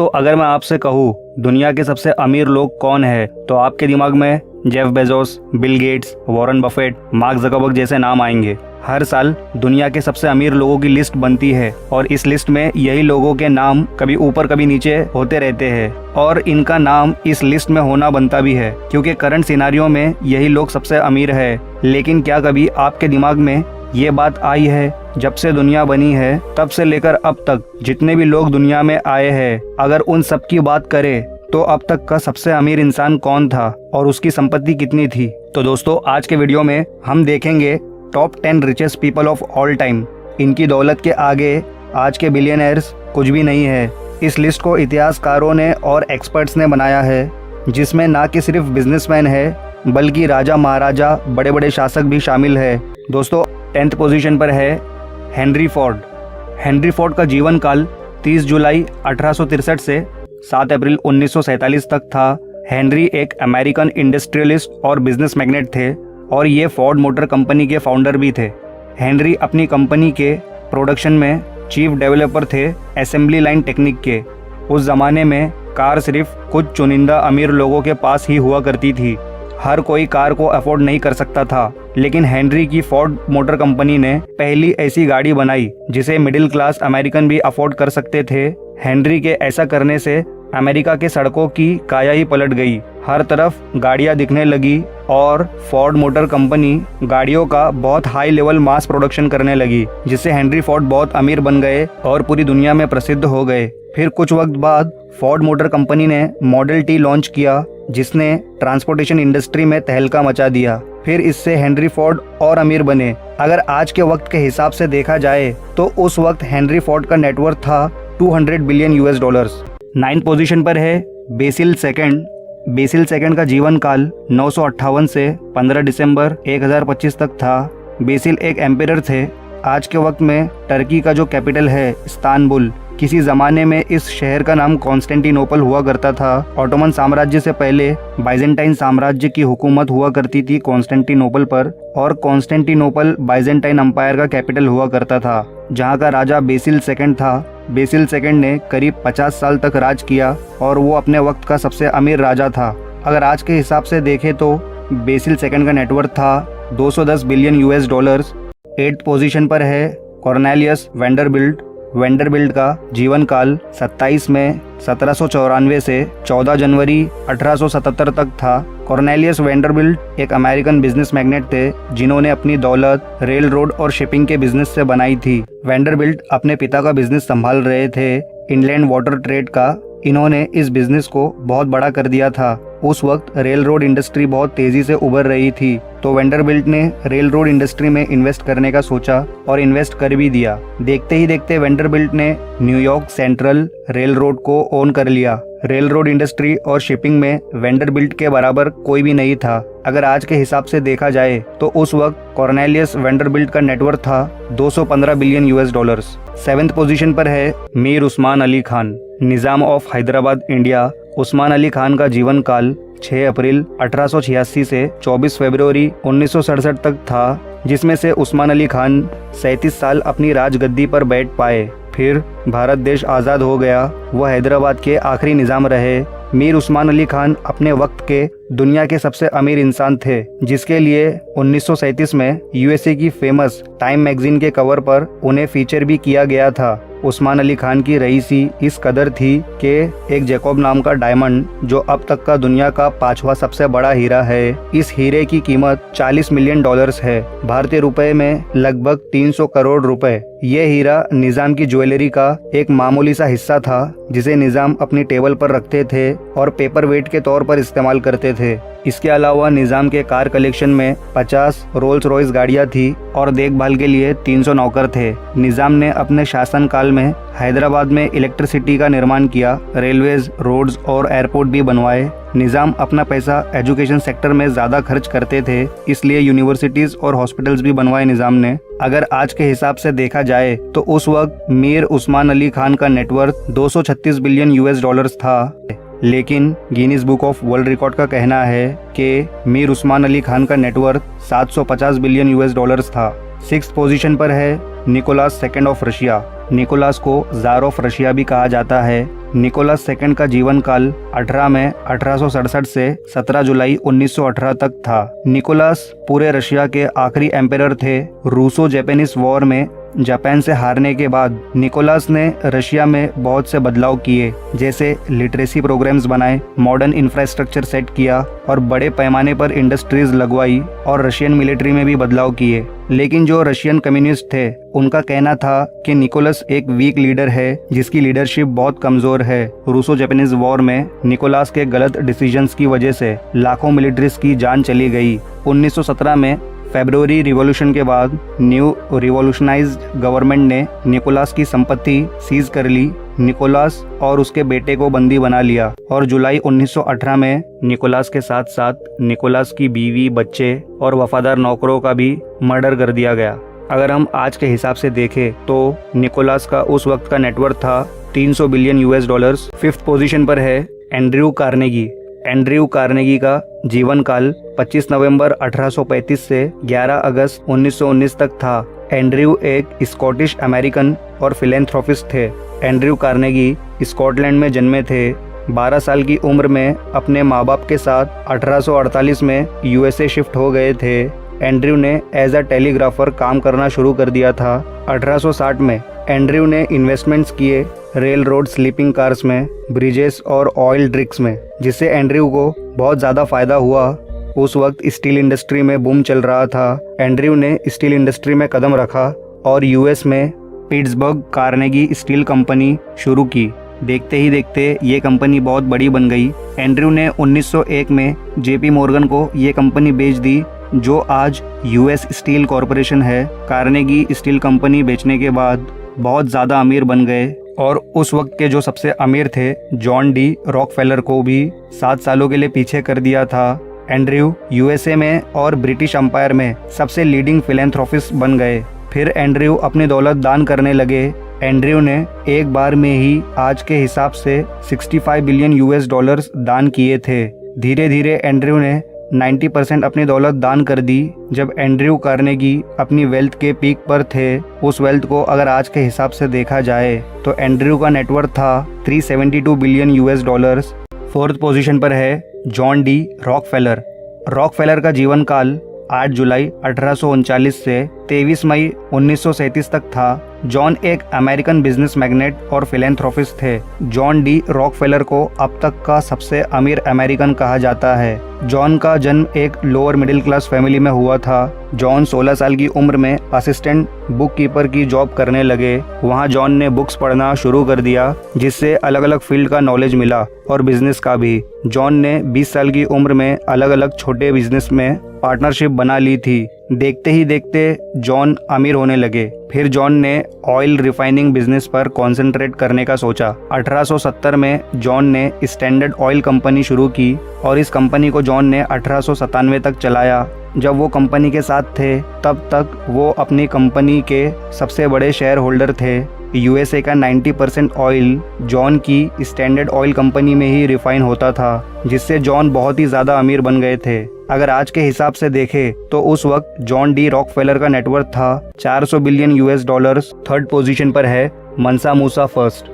दोस्तों, अगर मैं आपसे कहूँ दुनिया के सबसे अमीर लोग कौन है तो आपके दिमाग में Jeff Bezos, Bill Gates, Warren Buffett, mark Zuckerberg जैसे नाम आएंगे। हर साल दुनिया के सबसे अमीर लोगों की लिस्ट बनती है और इस लिस्ट में यही लोगों के नाम कभी ऊपर कभी नीचे होते रहते हैं और इनका नाम इस लिस्ट में होना बनता भी है क्योंकि करंट सिनारियो में यही लोग सबसे अमीर है। लेकिन क्या कभी आपके दिमाग में ये बात आई है, जब से दुनिया बनी है तब से लेकर अब तक जितने भी लोग दुनिया में आए हैं, अगर उन सब की बात करें तो अब तक का सबसे अमीर इंसान कौन था और उसकी संपत्ति कितनी थी? तो दोस्तों, आज के वीडियो में हम देखेंगे top 10 richest people of all time. इनकी दौलत के आगे आज के बिलियनर्स कुछ भी नहीं है। इस लिस्ट को इतिहासकारों ने और एक्सपर्ट्स ने बनाया है, जिसमें ना कि सिर्फ बिजनेसमैन है बल्कि राजा महाराजा, बड़े बड़े शासक भी शामिल है। दोस्तों, 10th पोजीशन पर है हेनरी फोर्ड। हेनरी फोर्ड का जीवन काल 30 जुलाई 1863 से 7 अप्रैल 1947 तक था। हेनरी एक अमेरिकन इंडस्ट्रियलिस्ट और बिजनेस मैग्नेट थे और ये फोर्ड मोटर कंपनी के फाउंडर भी थे। हेनरी अपनी कंपनी के प्रोडक्शन में चीफ डेवलपर थे असेंबली लाइन टेक्निक के। उस जमाने में कार सिर्फ कुछ चुनिंदा अमीर लोगों के पास ही हुआ करती थी। हर कोई कार को अफोर्ड नहीं कर सकता था, लेकिन हेनरी की फोर्ड मोटर कंपनी ने पहली ऐसी गाड़ी बनाई जिसे मिडिल क्लास अमेरिकन भी अफोर्ड कर सकते थे। हेनरी के ऐसा करने से अमेरिका के सड़कों की काया ही पलट गई। हर तरफ गाड़ियां दिखने लगी और फोर्ड मोटर कंपनी गाड़ियों का बहुत हाई लेवल मास प्रोडक्शन करने लगी, जिससे हेनरी फोर्ड बहुत अमीर बन गए और पूरी दुनिया में प्रसिद्ध हो गए। फिर कुछ वक्त बाद फोर्ड मोटर कंपनी ने मॉडल टी लॉन्च किया, जिसने ट्रांसपोर्टेशन इंडस्ट्री में तहलका मचा दिया। फिर इससे हेनरी फोर्ड और अमीर बने। अगर आज के वक्त के हिसाब से देखा जाए तो उस वक्त हेनरी फोर्ड का नेटवर्थ था 200 billion US dollars. 9th position पर है बेसिल सेकंड। बेसिल सेकंड का जीवन काल 958 से 15 दिसंबर 1025 तक था। बेसिल एक एम्परर थे। आज के वक्त में टर्की का जो कैपिटल है इस्तांबुल, किसी जमाने में इस शहर का नाम कॉन्स्टेंटिनोपल हुआ करता था। ऑटोमन साम्राज्य से पहले बाइजेंटाइन साम्राज्य की हुकूमत हुआ करती थी कॉन्स्टेंटिनोपल पर और कॉन्स्टेंटिनोपल बाइजेंटाइन अम्पायर का कैपिटल हुआ करता था, जहां का राजा बेसिल सेकंड था। बेसिल सेकंड ने करीब 50 साल तक राज किया और वो अपने वक्त का सबसे अमीर राजा था। अगर आज के हिसाब से देखें तो बेसिल सेकंड का नेटवर्थ था 210 billion US dollars. 8th position पर है कॉर्नेलियस वेंडरबिल्ट। वेंडरबिल्ट का जीवन काल 27 मई 1794 से 14 जनवरी 1877 तक था। कॉर्नेलियस वेंडरबिल्ट एक अमेरिकन बिजनेस मैग्नेट थे, जिन्होंने अपनी दौलत रेल रोड और शिपिंग के बिजनेस से बनाई थी। वेंडरबिल्ट अपने पिता का बिजनेस संभाल रहे थे, इनलैंड वाटर ट्रेड का। इन्होंने इस बिजनेस को बहुत बड़ा कर दिया था। उस वक्त रेल रोड इंडस्ट्री बहुत तेजी से उभर रही थी, तो वेंडरबिल्ट ने रेल रोड इंडस्ट्री में इन्वेस्ट करने का सोचा और इन्वेस्ट कर भी दिया। देखते ही देखते वेंडरबिल्ट ने न्यूयॉर्क सेंट्रल रेल रोड को ओन कर लिया। रेल रोड इंडस्ट्री और शिपिंग में वेंडरबिल्ट के बराबर कोई भी नहीं था। अगर आज के हिसाब से देखा जाए तो उस वक्त कॉर्नेलियस वेंडरबिल्ट का नेटवर्थ था 215 billion US dollars. 7th position पर है मीर उस्मान अली खान। निजाम ऑफ हैदराबाद, इंडिया। उस्मान अली खान का जीवन काल 6 अप्रैल 1886 से 24 फरवरी 1967 तक था, जिसमें से उस्मान अली खान 37 साल अपनी राजगद्दी पर बैठ पाए। फिर भारत देश आज़ाद हो गया। वह हैदराबाद के आखिरी निज़ाम रहे। मीर उस्मान अली खान अपने वक्त के दुनिया के सबसे अमीर इंसान थे, जिसके लिए 1937 में USA की फेमस टाइम मैगजीन के कवर पर उन्हें फीचर भी किया गया था। उस्मान अली खान की रईसी इस कदर थी कि एक जैकब नाम का डायमंड, जो अब तक का दुनिया का 5वां सबसे बड़ा हीरा है, इस हीरे की कीमत 40 मिलियन डॉलर्स है, भारतीय रुपए में लगभग 300 करोड़ रुपए। ये हीरा निजाम की ज्वेलरी का एक मामूली सा हिस्सा था, जिसे निजाम अपनी टेबल पर रखते थे और पेपर वेट के तौर पर इस्तेमाल करते थे। इसके अलावा निजाम के कार कलेक्शन में 50 रोल्स रॉयस गाड़ियां थी और देखभाल के लिए 300 नौकर थे। निजाम ने अपने शासनकाल में हैदराबाद में इलेक्ट्रिसिटी का निर्माण किया, रेलवेज, रोड्स और एयरपोर्ट भी बनवाए। निजाम अपना पैसा एजुकेशन सेक्टर में ज़्यादा खर्च करते थे, इसलिए यूनिवर्सिटीज़ और हॉस्पिटल्स भी बनवाए निजाम ने। अगर आज के हिसाब से देखा जाए तो उस वक्त मीर उस्मान अली खान का नेटवर्थ 236 बिलियन US डॉलर्स था, लेकिन Guinness book of world record का कहना है कि मीर उस्मान अली खान का नेटवर्थ 750 बिलियन US डॉलर्स था। 6th पोजीशन पर है Nicholas second of Russia. Nicholas को जार ऑफ रशिया भी कहा जाता है। निकोलास सेकंड का जीवन काल 18 मई 1867 से 17 जुलाई 1918 तक था। निकोलास पूरे रशिया के आखिरी एम्परर थे। रूसो जापानीज वॉर में जापान से हारने के बाद निकोलास ने रशिया में बहुत से बदलाव किए, जैसे लिटरेसी प्रोग्राम्स बनाए, मॉडर्न इंफ्रास्ट्रक्चर सेट किया और बड़े पैमाने पर इंडस्ट्रीज लगवाई और रशियन मिलिट्री में भी बदलाव किए। लेकिन जो रशियन कम्युनिस्ट थे उनका कहना था कि निकोलस एक वीक लीडर है जिसकी लीडरशिप बहुत कमजोर है। रूसो जापानीज वॉर में निकोलास के गलत डिसीजंस की वजह से लाखों मिलिट्रीज की जान चली गई। 1917 में फरवरी रिवॉल्यूशन के बाद न्यू रिवॉल्यूशनाइज्ड गवर्नमेंट ने निकोलास की संपत्ति सीज कर ली। निकोलास और उसके बेटे को बंदी बना लिया और जुलाई 1918 में निकोलास के साथ साथ निकोलास की बीवी, बच्चे और वफादार नौकरों का भी मर्डर कर दिया गया। अगर हम आज के हिसाब से देखें तो निकोलास का उस वक्त का नेटवर्थ था 300 बिलियन US$। 5th पोजीशन पर है एंड्रयू कार्नेगी। एंड्रयू कार्नेगी का जीवन काल 25 नवंबर 1835 से 11 अगस्त 1919 तक था। एंड्रयू एक स्कॉटिश अमेरिकन और फिलेंथ्रोपिस्ट थे। एंड्रयू कार्नेगी स्कॉटलैंड में जन्मे थे। 12 साल की उम्र में अपने माँ बाप के साथ 1848 में USA शिफ्ट हो गए थे। एंड्रयू ने एज अ टेलीग्राफर काम करना शुरू कर दिया था। 1860 में एंड्रयू ने इन्वेस्टमेंट्स किए रेल रोड, स्लीपिंग कार्स में, ब्रिजेस और ऑयल ड्रिक्स में, जिससे एंड्रयू को बहुत ज़्यादा फायदा हुआ। उस वक्त स्टील इंडस्ट्री में बूम चल रहा था। एंड्रयू ने स्टील इंडस्ट्री में कदम रखा और US में पिट्सबर्ग कार्नेगी स्टील कंपनी शुरू की। देखते ही देखते ये कंपनी बहुत बड़ी बन गई। एंड्रयू ने 1901 में JP मॉर्गन को ये कंपनी बेच दी, जो आज US स्टील कॉरपोरेशन है। कार्नेगी स्टील कंपनी बेचने के बाद बहुत ज़्यादा अमीर बन गए और उस वक्त के जो सबसे अमीर थे जॉन डी रॉकफेलर को भी 7 सालों के लिए पीछे कर दिया था। एंड्रयू USA में और ब्रिटिश एम्पायर में सबसे लीडिंग फिलेंथ्रोपिस्ट बन गए। फिर एंड्रयू अपनी दौलत दान करने लगे। एंड्रयू ने एक बार में ही आज के हिसाब से 65 बिलियन US$ दान किए थे। धीरे धीरे एंड्रयू ने 90% अपनी दौलत दान कर दी। जब एंड्रयू कार्नेगी अपनी वेल्थ के पीक पर थे, उस वेल्थ को अगर आज के हिसाब से देखा जाए तो एंड्रयू का नेटवर्थ था 372 बिलियन US$। 4th पोजीशन पर है जॉन डी रॉकफेलर। रॉकफेलर का जीवन काल 8 जुलाई 1839 से 23 मई 1937 तक था। जॉन एक अमेरिकन बिजनेस मैग्नेट और फिलेंथ्रोपिस्ट थे। जॉन डी रॉकफेलर को अब तक का सबसे अमीर अमेरिकन कहा जाता है। जॉन का जन्म एक लोअर मिडिल क्लास फैमिली में हुआ था। जॉन 16 साल की उम्र में असिस्टेंट बुक कीपर की जॉब करने लगे। वहाँ जॉन ने बुक्स पढ़ना शुरू कर दिया, जिससे अलग अलग फील्ड का नॉलेज मिला और बिजनेस का भी। जॉन ने 20 साल की उम्र में अलग अलग छोटे बिजनेस में पार्टनरशिप बना ली थी। देखते ही देखते जॉन अमीर होने लगे। फिर जॉन ने ऑयल रिफाइनिंग बिजनेस पर कंसंट्रेट करने का सोचा। 1870 में जॉन ने स्टैंडर्ड ऑयल कंपनी शुरू की और इस कंपनी को जॉन ने 1897 तक चलाया। जब वो कंपनी के साथ थे तब तक वो अपनी कंपनी के सबसे बड़े शेयर होल्डर थे। USA का 90% ऑयल जॉन की स्टैंडर्ड ऑयल कंपनी में ही रिफाइन होता था, जिससे जॉन बहुत ही ज़्यादा अमीर बन गए थे। अगर आज के हिसाब से देखें तो उस वक्त जॉन डी रॉकफेलर का नेटवर्थ था 400 बिलियन US$। 3rd पोजीशन पर है मनसा मूसा फर्स्ट।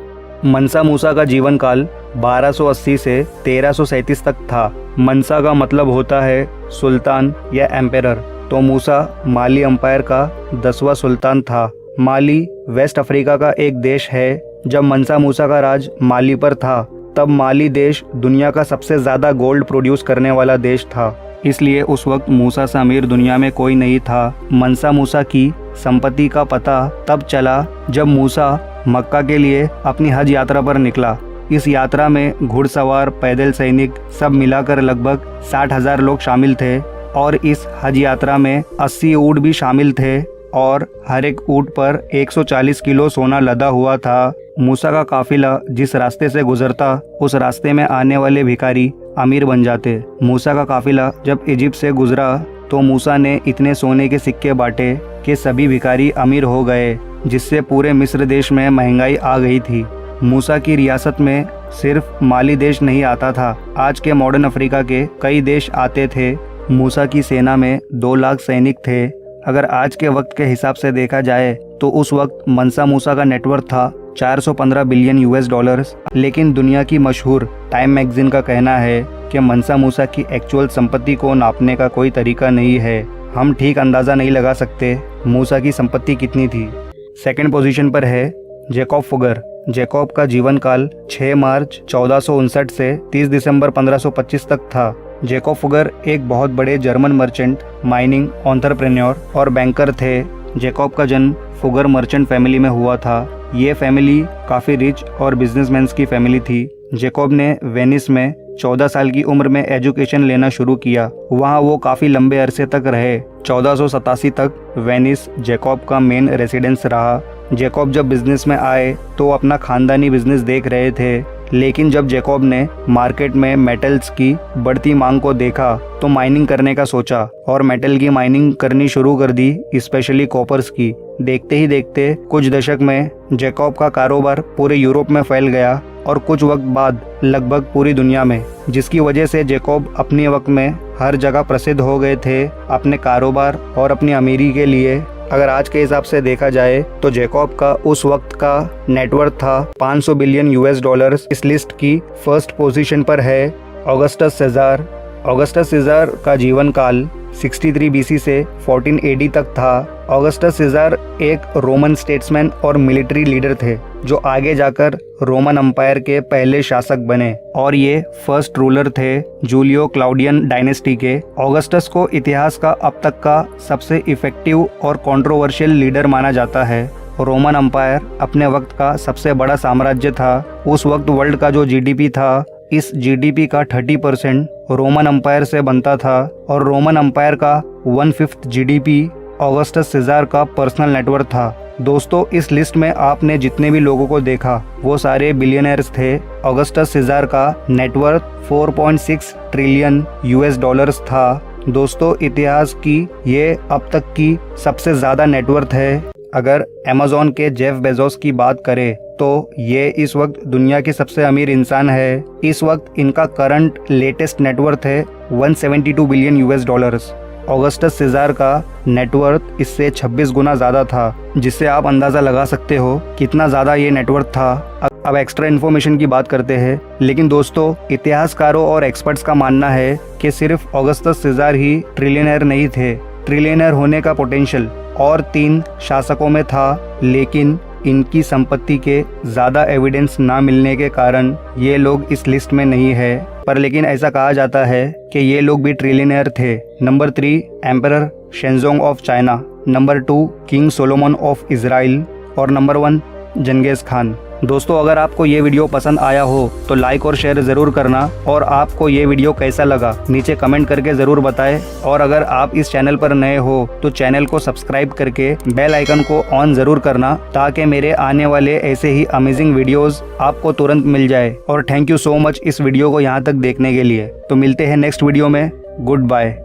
मनसा मूसा का जीवन काल 1280 से 1337 तक था। मनसा का मतलब होता है सुल्तान या एम्परर, तो मूसा माली एम्पायर का 10वां सुल्तान था। माली वेस्ट अफ्रीका का एक देश है। जब मनसा मूसा का राज माली पर था तब माली देश दुनिया का सबसे ज़्यादा गोल्ड प्रोड्यूस करने वाला देश था, इसलिए उस वक्त मूसा से अमीर दुनिया में कोई नहीं था। मनसा मूसा की संपत्ति का पता तब चला जब मूसा मक्का के लिए अपनी हज यात्रा पर निकला। इस यात्रा में घुड़सवार, पैदल सैनिक सब मिलाकर लगभग 60,000 लोग शामिल थे और इस हज यात्रा में 80 ऊँट भी शामिल थे और हर एक ऊँट पर 140 किलो सोना लदा हुआ था। मूसा का काफिला जिस रास्ते से गुजरता उस रास्ते में आने वाले भिखारी अमीर बन जाते। मूसा का काफिला जब इजिप्ट से गुजरा तो मूसा ने इतने सोने के सिक्के बांटे कि सभी भिखारी अमीर हो गए, जिससे पूरे मिस्र देश में महंगाई आ गई थी। मूसा की रियासत में सिर्फ माली देश नहीं आता था, आज के मॉडर्न अफ्रीका के कई देश आते थे। मूसा की सेना में 2 लाख सैनिक थे। अगर आज के वक्त के हिसाब से देखा जाए तो उस वक्त मंसा मूसा का नेटवर्थ था 415 बिलियन यूएस डॉलर्स। लेकिन दुनिया की मशहूर टाइम मैगजीन का कहना है कि मंसा मूसा की एक्चुअल संपत्ति को नापने का कोई तरीका नहीं है। हम ठीक अंदाज़ा नहीं लगा सकते मूसा की संपत्ति कितनी थी। सेकंड पोजीशन पर है जैकब फुगर। जैकब का जीवन काल 6 मार्च 1459 से 30 दिसंबर 1525 तक था। जैकब फुगर एक बहुत बड़े जर्मन मर्चेंट, माइनिंग, एंटरप्रेन्योर और बैंकर थे। जैकब का जन्म फुगर मर्चेंट फैमिली में हुआ था। ये फैमिली काफ़ी रिच और बिजनेसमैन की फैमिली थी। जैकब ने वेनिस में 14 साल की उम्र में एजुकेशन लेना शुरू किया। वहाँ वो काफ़ी लंबे अरसे तक रहे। 1487 तक वेनिस जैकब का मेन रेसिडेंस रहा। जैकब जब बिजनेस में आए तो अपना खानदानी बिजनेस देख रहे थे, लेकिन जब जैकब ने मार्केट में मेटल्स की बढ़ती मांग को देखा तो माइनिंग करने का सोचा और मेटल की माइनिंग करनी शुरू कर दी, स्पेशली कॉपर्स की। देखते ही देखते कुछ दशक में जैकब का कारोबार पूरे यूरोप में फैल गया और कुछ वक्त बाद लगभग पूरी दुनिया में, जिसकी वजह से जैकब अपने वक्त में हर जगह प्रसिद्ध हो गए थे अपने कारोबार और अपनी अमीरी के लिए। अगर आज के हिसाब से देखा जाए तो जैकब का उस वक्त का नेटवर्थ था 500 बिलियन यूएस डॉलर्स। इस लिस्ट की फर्स्ट पोजीशन पर है ऑगस्टस सीज़र। ऑगस्टस सीज़र का जीवन काल 63 बीसी से 14 एडी तक था। ऑगस्टस सीज़र एक रोमन स्टेट्समैन और मिलिट्री लीडर थे जो आगे जाकर रोमन एम्पायर के पहले शासक बने और ये फर्स्ट रूलर थे जूलियो क्लाउडियन डायनेस्टी के। ऑगस्टस को इतिहास का अब तक का सबसे इफेक्टिव और कंट्रोवर्शियल लीडर माना जाता है। रोमन एम्पायर अपने वक्त का सबसे बड़ा साम्राज्य था। उस वक्त वर्ल्ड का जो जीडीपी था, इस जीडीपी का 30% रोमन एम्पायर से बनता था और रोमन एम्पायर का 1/5 जीडीपी ऑगस्टस सीज़र का पर्सनल नेटवर्थ था। दोस्तों, इस लिस्ट में आपने जितने भी लोगों को देखा वो सारे बिलियनर्स थे। ऑगस्टस सीज़र का नेटवर्थ 4.6 ट्रिलियन यूएस डॉलर्स था। दोस्तों, इतिहास की ये अब तक की सबसे ज़्यादा नेटवर्थ है। अगर अमेज़न के जेफ बेजोस की बात करें तो ये इस वक्त दुनिया के सबसे अमीर इंसान है। इस वक्त इनका करंट लेटेस्ट नेटवर्थ है 172 billion US dollars. Augustus Caesar का नेटवर्थ इससे 26 गुना ज़्यादा था, जिससे आप अंदाज़ा लगा सकते हो कितना ज़्यादा ये नेटवर्थ था। अब एक्स्ट्रा इन्फॉर्मेशन की बात करते हैं। लेकिन दोस्तों, इतिहासकारों और एक्सपर्ट्स का मानना है कि सिर्फ ऑगस्टस सीज़र ही ट्रिलियनर नहीं थे। ट्रिलियनर होने का पोटेंशियल और 3 शासकों में था, लेकिन इनकी संपत्ति के ज़्यादा एविडेंस ना मिलने के कारण ये लोग इस लिस्ट में नहीं है। पर लेकिन ऐसा कहा जाता है कि ये लोग भी ट्रिलियनर थे। Number 3 emperor Shenzong of China, number 2 king Solomon of Israel और नंबर 1 जंगेज खान। दोस्तों, अगर आपको ये वीडियो पसंद आया हो तो लाइक और शेयर ज़रूर करना और आपको ये वीडियो कैसा लगा नीचे कमेंट करके ज़रूर बताएं। और अगर आप इस चैनल पर नए हो तो चैनल को सब्सक्राइब करके बेल आइकन को ऑन ज़रूर करना, ताकि मेरे आने वाले ऐसे ही अमेजिंग वीडियोस आपको तुरंत मिल जाए। और थैंक यू सो मच इस वीडियो को यहाँ तक देखने के लिए। तो मिलते हैं नेक्स्ट वीडियो में। Good bye.